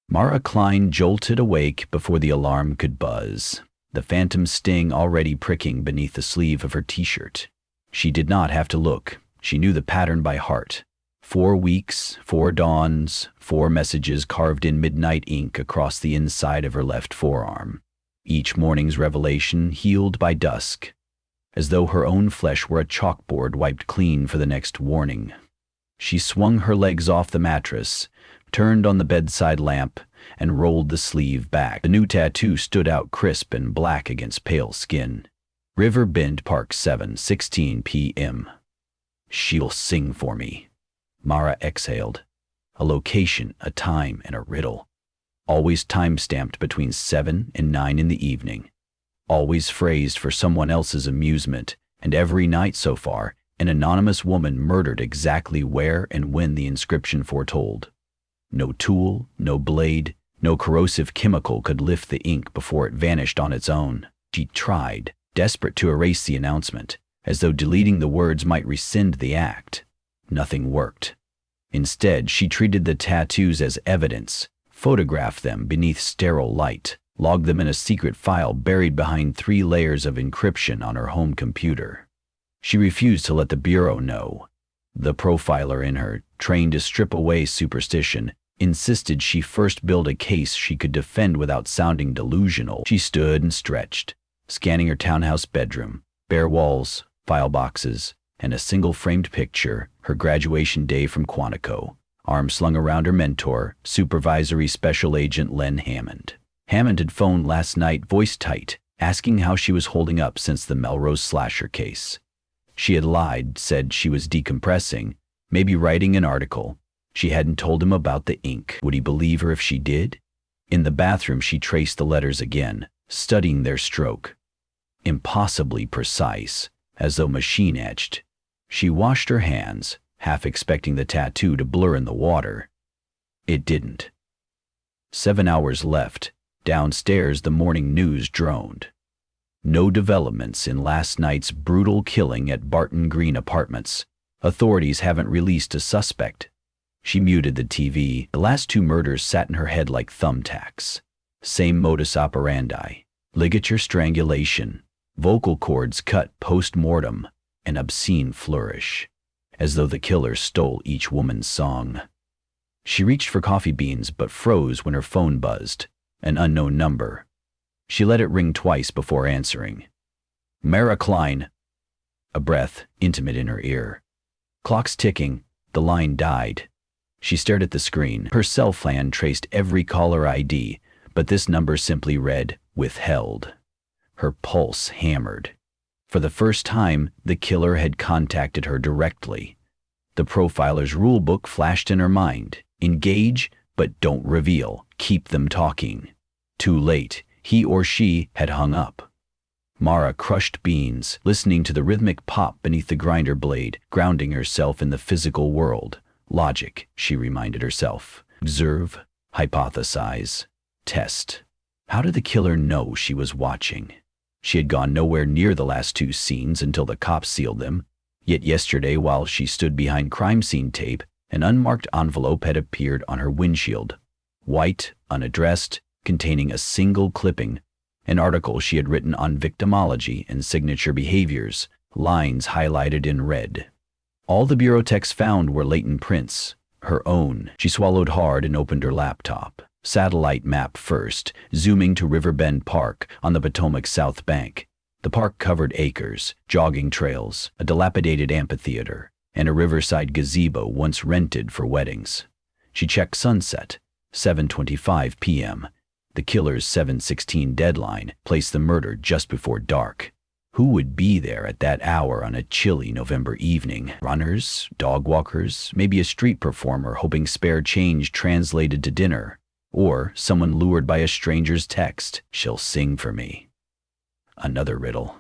Mara Klein jolted awake before the alarm could buzz, the phantom sting already pricking beneath the sleeve of her t-shirt. She did not have to look. She knew the pattern by heart. 4 weeks, 4 dawns, 4 messages carved in midnight ink across the inside of her left forearm. Each morning's revelation healed by dusk, as though her own flesh were a chalkboard wiped clean for the next warning. She swung her legs off the mattress, turned on the bedside lamp, and rolled the sleeve back. The new tattoo stood out crisp and black against pale skin. River Bend Park, 7:16 p.m. She'll sing for me. Mara exhaled. A location, a time, and a riddle. Always time-stamped between 7 and 9 in the evening. Always phrased for someone else's amusement, and every night so far, an anonymous woman murdered exactly where and when the inscription foretold. No tool, no blade, no corrosive chemical could lift the ink before it vanished on its own. She tried, desperate to erase the announcement, as though deleting the words might rescind the act. Nothing worked. Instead, she treated the tattoos as evidence, photographed them beneath sterile light, logged them in a secret file buried behind 3 layers of encryption on her home computer. She refused to let the Bureau know. The profiler in her, trained to strip away superstition, insisted she first build a case she could defend without sounding delusional. She stood and stretched, scanning her townhouse bedroom, bare walls, file boxes, and a single framed picture, her graduation day from Quantico, arm slung around her mentor, Supervisory Special Agent Len Hammond. Hammond had phoned last night, voice tight, asking how she was holding up since the Melrose slasher case. She had lied, said she was decompressing, maybe writing an article. She hadn't told him about the ink. Would he believe her if she did? In the bathroom, she traced the letters again, studying their stroke. Impossibly precise, as though machine-etched. She washed her hands, half expecting the tattoo to blur in the water. It didn't. 7 hours left. Downstairs, the morning news droned. No developments in last night's brutal killing at Barton Green Apartments. Authorities haven't released a suspect. She muted the TV. The last 2 murders sat in her head like thumbtacks. Same modus operandi. Ligature strangulation. Vocal cords cut post-mortem. An obscene flourish. As though the killer stole each woman's song. She reached for coffee beans but froze when her phone buzzed. An unknown number. She let it ring twice before answering. Mara Klein. A breath, intimate in her ear. Clock's ticking. The line died. She stared at the screen. Her cell phone traced every caller ID, but this number simply read, withheld. Her pulse hammered. For the first time, the killer had contacted her directly. The profiler's rulebook flashed in her mind. Engage, but don't reveal. Keep them talking. Too late. He or she had hung up. Mara crushed beans, listening to the rhythmic pop beneath the grinder blade, grounding herself in the physical world. Logic, she reminded herself. Observe, hypothesize, test. How did the killer know she was watching? She had gone nowhere near the last 2 scenes until the cops sealed them. Yet yesterday, while she stood behind crime scene tape, an unmarked envelope had appeared on her windshield. White, unaddressed, containing a single clipping, an article she had written on victimology and signature behaviors, lines highlighted in red. All the bureau techs found were latent prints, her own. She swallowed hard and opened her laptop. Satellite map first, zooming to River Bend Park on the Potomac South Bank. The park covered acres, jogging trails, a dilapidated amphitheater, and a riverside gazebo once rented for weddings. She checked sunset, 7:25 p.m. The killer's 7:16 deadline placed the murder just before dark. Who would be there at that hour on a chilly November evening? Runners, dog walkers, maybe a street performer hoping spare change translated to dinner, or someone lured by a stranger's text, "She'll sing for me." Another riddle.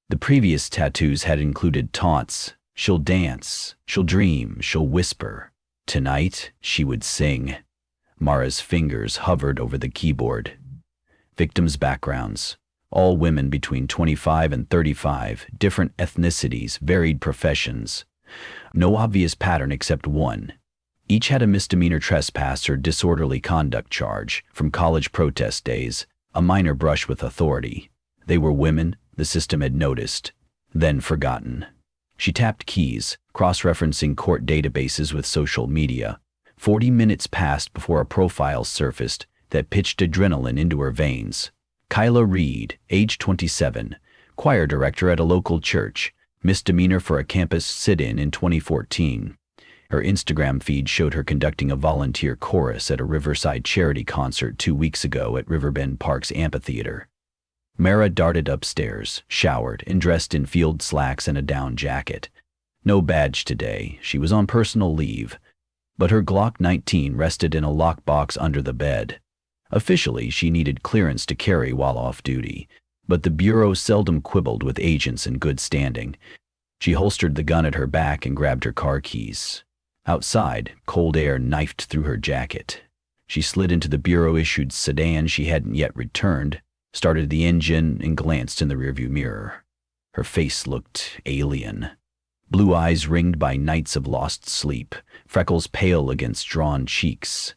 The previous tattoos had included taunts, "She'll dance, she'll dream, she'll whisper." Tonight, she would sing. Mara's fingers hovered over the keyboard. Victims' backgrounds. All women between 25 and 35, different ethnicities, varied professions. No obvious pattern except one. Each had a misdemeanor trespass or disorderly conduct charge from college protest days, a minor brush with authority. They were women, the system had noticed, then forgotten. She tapped keys, cross-referencing court databases with social media. 40 minutes passed before a profile surfaced that pitched adrenaline into her veins. Kyla Reed, age 27, choir director at a local church, misdemeanor for a campus sit-in in 2014. Her Instagram feed showed her conducting a volunteer chorus at a Riverside charity concert 2 weeks ago at Riverbend Park's amphitheater. Mara darted upstairs, showered, and dressed in field slacks and a down jacket. No badge today, she was on personal leave. But her Glock 19 rested in a lockbox under the bed. Officially, she needed clearance to carry while off duty, but the Bureau seldom quibbled with agents in good standing. She holstered the gun at her back and grabbed her car keys. Outside, cold air knifed through her jacket. She slid into the Bureau-issued sedan she hadn't yet returned, started the engine, and glanced in the rearview mirror. Her face looked alien. Blue eyes ringed by nights of lost sleep, freckles pale against drawn cheeks.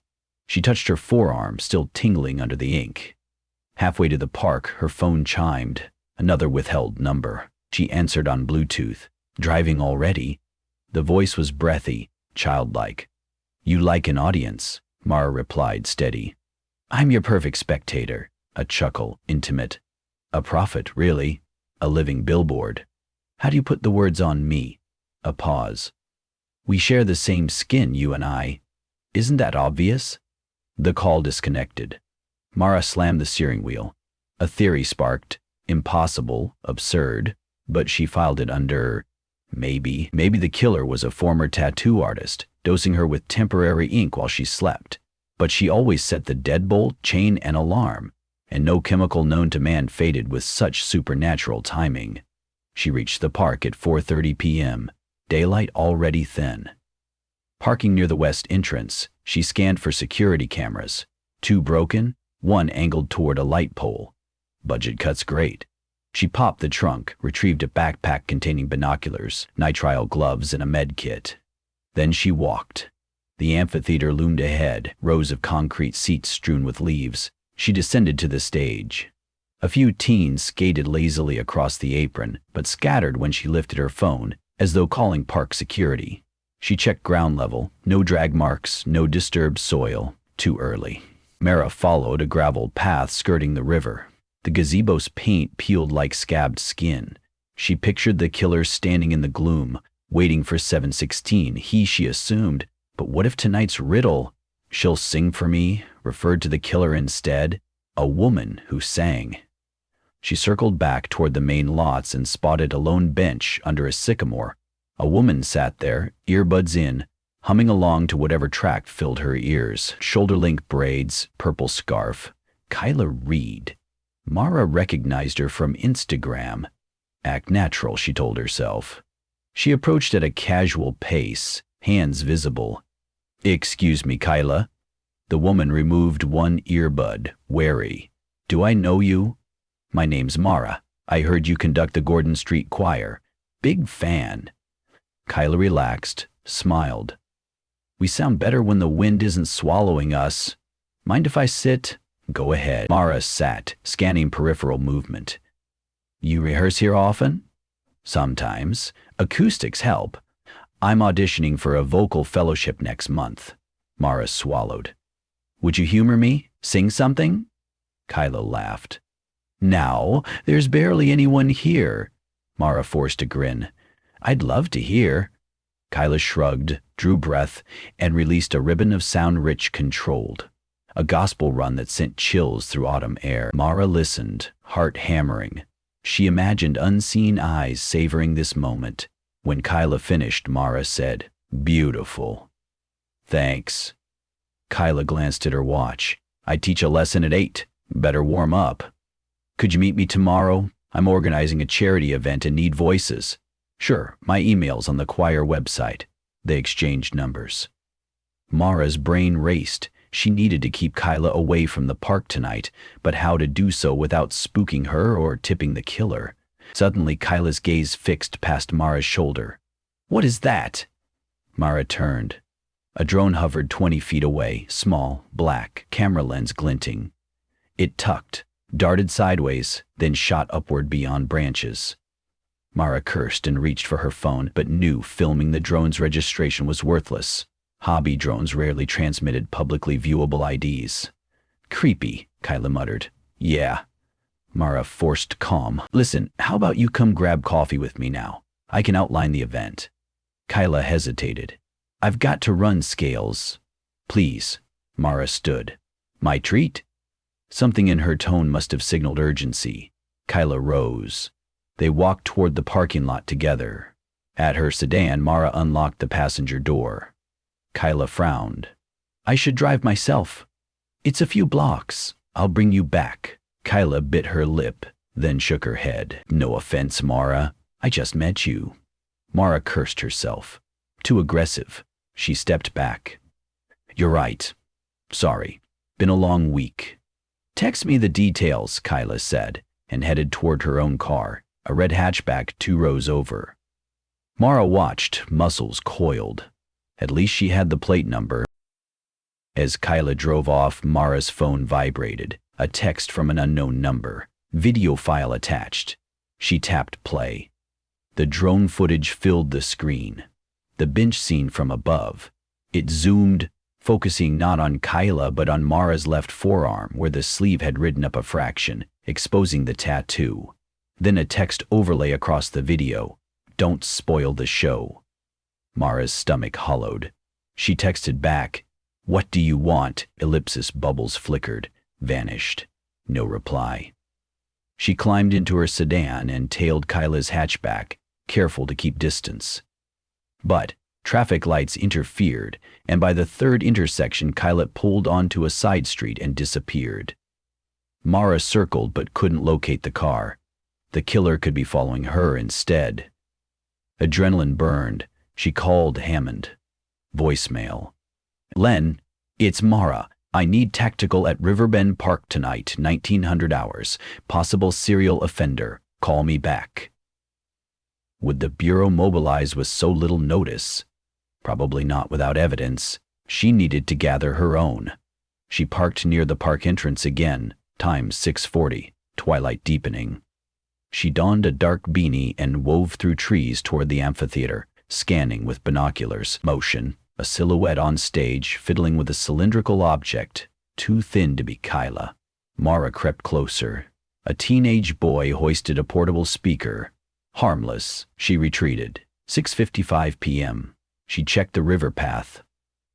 She touched her forearm, still tingling under the ink. Halfway to the park, her phone chimed. Another withheld number. She answered on Bluetooth. "Driving already?" The voice was breathy, childlike. "You like an audience," Mara replied, steady. "I'm your perfect spectator." A chuckle, intimate. "A prophet, really. A living billboard. How do you put the words on me?" A pause. "We share the same skin, you and I. Isn't that obvious?" The call disconnected. Mara slammed the steering wheel. A theory sparked. Impossible, absurd, but she filed it under maybe. Maybe the killer was a former tattoo artist, dosing her with temporary ink while she slept. But she always set the deadbolt, chain, and alarm, and no chemical known to man faded with such supernatural timing. She reached the park at 4:30 p.m., daylight already thin. Parking near the west entrance, she scanned for security cameras. 2 broken, 1 angled toward a light pole. Budget cuts great. She popped the trunk, retrieved a backpack containing binoculars, nitrile gloves, and a med kit. Then she walked. The amphitheater loomed ahead, rows of concrete seats strewn with leaves. She descended to the stage. A few teens skated lazily across the apron, but scattered when she lifted her phone, as though calling park security. She checked ground level, no drag marks, no disturbed soil, too early. Mara followed a gravel path skirting the river. The gazebo's paint peeled like scabbed skin. She pictured the killer standing in the gloom, waiting for 716, she assumed. But what if tonight's riddle, "She'll sing for me," referred to the killer instead? A woman who sang. She circled back toward the main lots and spotted a lone bench under a sycamore. A woman sat there, earbuds in, humming along to whatever track filled her ears. Shoulder-length braids, purple scarf. Kyla Reed. Mara recognized her from Instagram. Act natural, she told herself. She approached at a casual pace, hands visible. "Excuse me, Kyla." The woman removed one earbud, wary. "Do I know you?" "My name's Mara. I heard you conduct the Gordon Street Choir. Big fan." Kyla relaxed, smiled. "We sound better when the wind isn't swallowing us. Mind if I sit?" "Go ahead." Mara sat, scanning peripheral movement. "You rehearse here often?" "Sometimes. Acoustics help. I'm auditioning for a vocal fellowship next month." Mara swallowed. "Would you humor me? Sing something?" Kyla laughed. "Now, there's barely anyone here." Mara forced a grin. "I'd love to hear." Kyla shrugged, drew breath, and released a ribbon of sound rich, controlled. A gospel run that sent chills through autumn air. Mara listened, heart hammering. She imagined unseen eyes savoring this moment. When Kyla finished, Mara said, "Beautiful." "Thanks." Kyla glanced at her watch. "I teach a lesson at 8. Better warm up." "Could you meet me tomorrow? I'm organizing a charity event and need voices." "Sure, my email's on the choir website." They exchanged numbers. Mara's brain raced. She needed to keep Kyla away from the park tonight, but how to do so without spooking her or tipping the killer? Suddenly, Kyla's gaze fixed past Mara's shoulder. "What is that?" Mara turned. A drone hovered 20 feet away, small, black, camera lens glinting. It tucked, darted sideways, then shot upward beyond branches. Mara cursed and reached for her phone, but knew filming the drone's registration was worthless. Hobby drones rarely transmitted publicly viewable IDs. Creepy, Kyla muttered. Yeah. Mara forced calm. Listen, how about you come grab coffee with me now? I can outline the event. Kyla hesitated. I've got to run, Scales. Please. Mara stood. My treat? Something in her tone must have signaled urgency. Kyla rose. They walked toward the parking lot together. At her sedan, Mara unlocked the passenger door. Kyla frowned. I should drive myself. It's a few blocks. I'll bring you back. Kyla bit her lip, then shook her head. No offense, Mara. I just met you. Mara cursed herself. Too aggressive. She stepped back. You're right. Sorry. Been a long week. Text me the details, Kyla said, and headed toward her own car, a red hatchback 2 rows over. Mara watched, muscles coiled. At least she had the plate number. As Kyla drove off, Mara's phone vibrated. A text from an unknown number. Video file attached. She tapped play. The drone footage filled the screen. The bench scene from above. It zoomed, focusing not on Kyla but on Mara's left forearm where the sleeve had ridden up a fraction, exposing the tattoo. Then a text overlay across the video. Don't spoil the show. Mara's stomach hollowed. She texted back, What do you want? Ellipsis bubbles flickered, vanished. No reply. She climbed into her sedan and tailed Kyla's hatchback, careful to keep distance. But traffic lights interfered, and by the third intersection Kyla pulled onto a side street and disappeared. Mara circled but couldn't locate the car. The killer could be following her instead. Adrenaline burned. She called Hammond. Voicemail. Len, it's Mara. I need tactical at Riverbend Park tonight, 1900 hours. Possible serial offender. Call me back. Would the Bureau mobilize with so little notice? Probably not without evidence. She needed to gather her own. She parked near the park entrance again, time 6:40, twilight deepening. She donned a dark beanie and wove through trees toward the amphitheater, scanning with binoculars. Motion, a silhouette on stage fiddling with a cylindrical object, too thin to be Kyla. Mara crept closer. A teenage boy hoisted a portable speaker. Harmless, she retreated. 6:55 p.m. She checked the river path.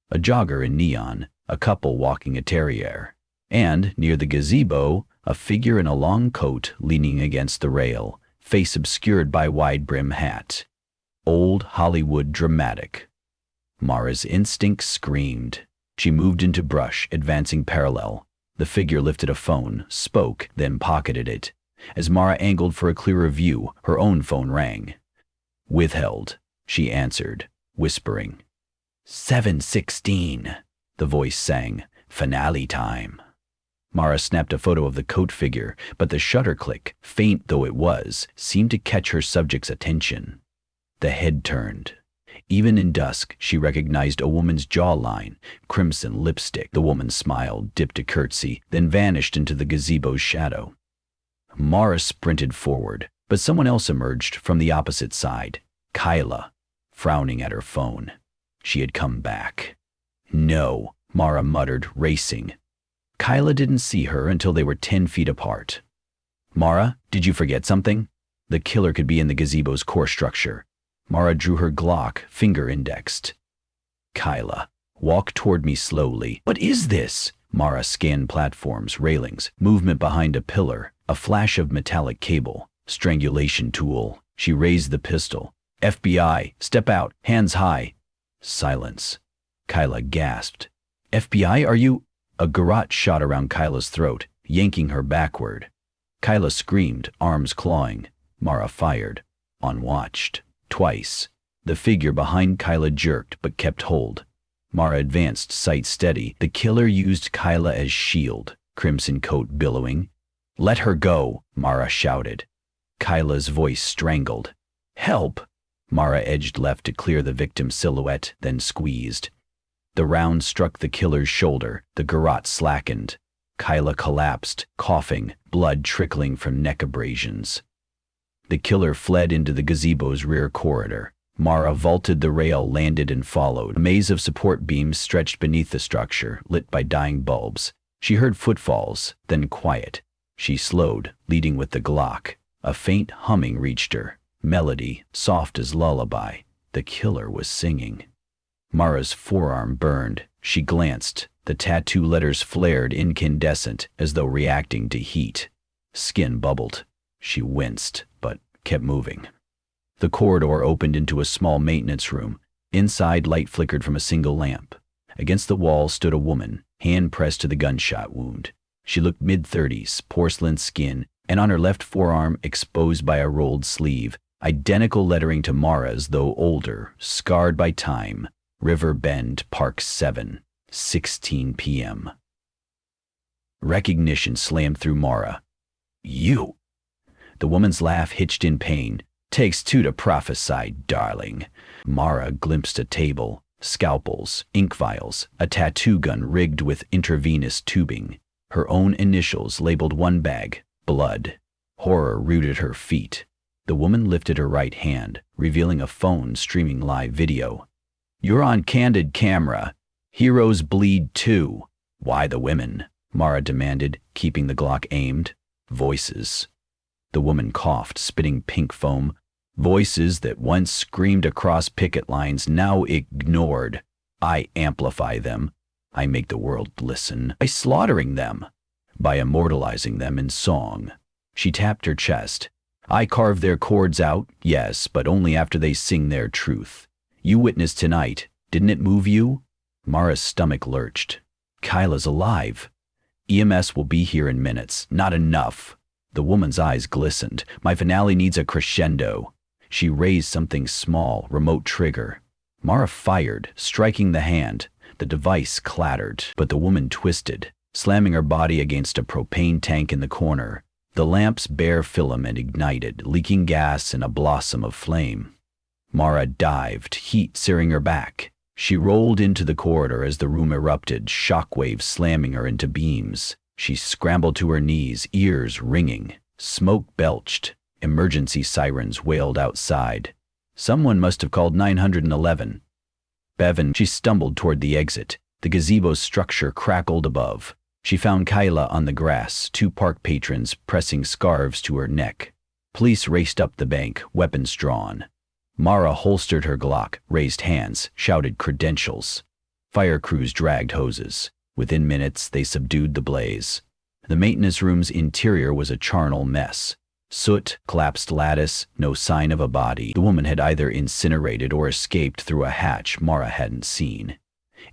A jogger in neon, a couple walking a terrier. And, near the gazebo, a figure in a long coat leaning against the rail, face obscured by wide-brim hat. Old Hollywood dramatic. Mara's instinct screamed. She moved into brush, advancing parallel. The figure lifted a phone, spoke, then pocketed it. As Mara angled for a clearer view, her own phone rang. Withheld, she answered, whispering. 7:16, the voice sang. Finale time. Mara snapped a photo of the coat figure, but the shutter click, faint though it was, seemed to catch her subject's attention. The head turned. Even in dusk, she recognized a woman's jawline, crimson lipstick. The woman smiled, dipped a curtsy, then vanished into the gazebo's shadow. Mara sprinted forward, but someone else emerged from the opposite side. Kyla, frowning at her phone. She had come back. No, Mara muttered, racing. Kyla didn't see her until they were 10 feet apart. Mara, did you forget something? The killer could be in the gazebo's core structure. Mara drew her Glock, finger indexed. Kyla, walk toward me slowly. What is this? Mara scanned platforms, railings, movement behind a pillar, a flash of metallic cable, strangulation tool. She raised the pistol. FBI, step out, hands high. Silence. Kyla gasped. FBI, are you? A garrote shot around Kyla's throat, yanking her backward. Kyla screamed, arms clawing. Mara fired, unwatched. Twice. The figure behind Kyla jerked but kept hold. Mara advanced, sight steady. The killer used Kyla as shield, crimson coat billowing. Let her go, Mara shouted. Kyla's voice strangled. Help! Mara edged left to clear the victim's silhouette, then squeezed. The round struck the killer's shoulder. The garrote slackened. Kyla collapsed, coughing, blood trickling from neck abrasions. The killer fled into the gazebo's rear corridor. Mara vaulted the rail, landed, and followed. A maze of support beams stretched beneath the structure, lit by dying bulbs. She heard footfalls, then quiet. She slowed, leading with the Glock. A faint humming reached her. Melody, soft as lullaby. The killer was singing. Mara's forearm burned. She glanced. The tattoo letters flared incandescent, as though reacting to heat. Skin bubbled. She winced, but kept moving. The corridor opened into a small maintenance room. Inside, light flickered from a single lamp. Against the wall stood a woman, hand pressed to the gunshot wound. She looked mid-30s, porcelain skin, and on her left forearm, exposed by a rolled sleeve, identical lettering to Mara's, though older, scarred by time. River Bend, Park 7, 16 p.m. Recognition slammed through Mara. You! The woman's laugh hitched in pain. Takes two to prophesy, darling. Mara glimpsed a table, scalpels, ink vials, a tattoo gun rigged with intravenous tubing. Her own initials labeled one bag, blood. Horror rooted her feet. The woman lifted her right hand, revealing a phone streaming live video. You're on candid camera. Heroes bleed too. Why the women? Mara demanded, keeping the Glock aimed. Voices. The woman coughed, spitting pink foam. Voices that once screamed across picket lines, now ignored. I amplify them. I make the world listen. By slaughtering them. By immortalizing them in song. She tapped her chest. I carve their chords out, yes, but only after they sing their truth. You witnessed tonight. Didn't it move you? Mara's stomach lurched. Kyla's alive. EMS will be here in minutes. Not enough. The woman's eyes glistened. My finale needs a crescendo. She raised something small, remote trigger. Mara fired, striking the hand. The device clattered, but the woman twisted, slamming her body against a propane tank in the corner. The lamp's bare filament ignited, leaking gas in a blossom of flame. Mara dived, heat searing her back. She rolled into the corridor as the room erupted, shockwaves slamming her into beams. She scrambled to her knees, ears ringing. Smoke belched. Emergency sirens wailed outside. Someone must have called 911. Bevan, she stumbled toward the exit. The gazebo's structure crackled above. She found Kyla on the grass, two park patrons pressing scarves to her neck. Police raced up the bank, weapons drawn. Mara holstered her Glock, raised hands, shouted credentials. Fire crews dragged hoses. Within minutes, they subdued the blaze. The maintenance room's interior was a charnel mess. Soot, collapsed lattice, no sign of a body. The woman had either incinerated or escaped through a hatch Mara hadn't seen.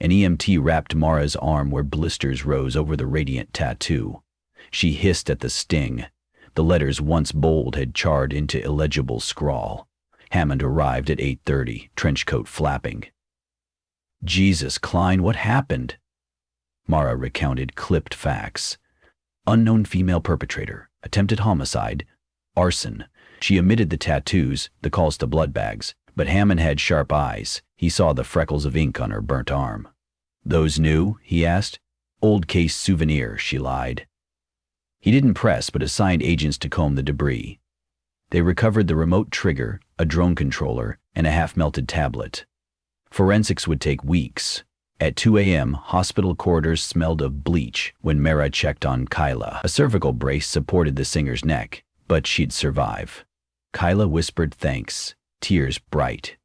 An EMT wrapped Mara's arm where blisters rose over the radiant tattoo. She hissed at the sting. The letters once bold had charred into illegible scrawl. Hammond arrived at 8:30, trenchcoat flapping. Jesus, Klein, what happened? Mara recounted clipped facts. Unknown female perpetrator, attempted homicide, arson. She omitted the tattoos, the calls to blood bags, but Hammond had sharp eyes. He saw the freckles of ink on her burnt arm. Those new? He asked. Old case souvenir, she lied. He didn't press, but assigned agents to comb the debris. They recovered the remote trigger, a drone controller, and a half-melted tablet. Forensics would take weeks. At 2 a.m., hospital corridors smelled of bleach when Mara checked on Kyla. A cervical brace supported the singer's neck, but she'd survive. Kyla whispered thanks, tears bright.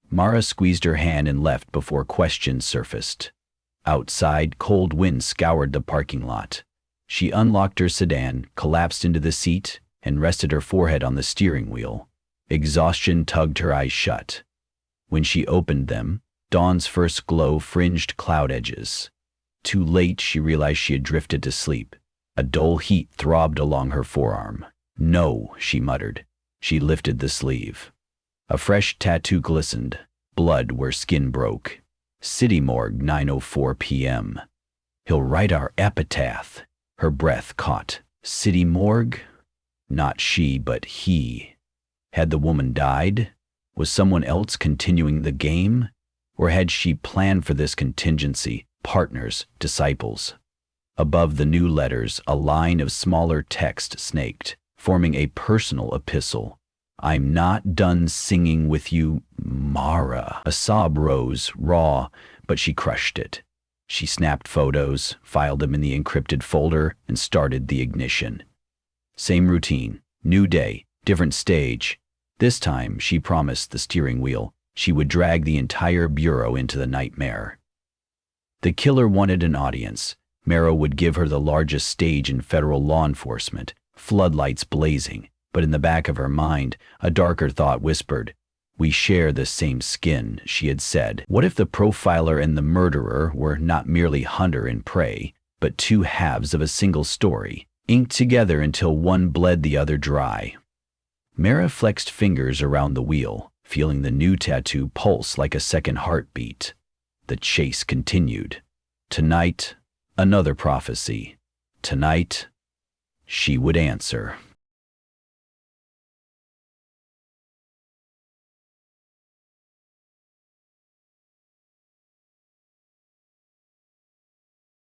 Mara squeezed her hand and left before questions surfaced. Outside, cold wind scoured the parking lot. She unlocked her sedan, collapsed into the seat, and rested her forehead on the steering wheel. Exhaustion tugged her eyes shut. When she opened them, dawn's first glow fringed cloud edges. Too late, she realized she had drifted to sleep. A dull heat throbbed along her forearm. No, she muttered. She lifted the sleeve. A fresh tattoo glistened, blood where skin broke. City Morgue, 9:04 p.m. He'll write our epitaph. Her breath caught. City Morgue? Not she, but he. Had the woman died? Was someone else continuing the game? Or had she planned for this contingency? Partners, disciples. Above the new letters, a line of smaller text snaked, forming a personal epistle. I'm not done singing with you, Mara. A sob rose, raw, but she crushed it. She snapped photos, filed them in the encrypted folder, and started the ignition. Same routine, new day, different stage. This time, she promised the steering wheel. She would drag the entire bureau into the nightmare. The killer wanted an audience. Mara would give her the largest stage in federal law enforcement, floodlights blazing, but in the back of her mind, a darker thought whispered, "We share the same skin," she had said. What if the profiler and the murderer were not merely hunter and prey, but two halves of a single story, inked together until one bled the other dry? Mara flexed fingers around the wheel, feeling the new tattoo pulse like a second heartbeat. The chase continued. Tonight, another prophecy. Tonight, she would answer.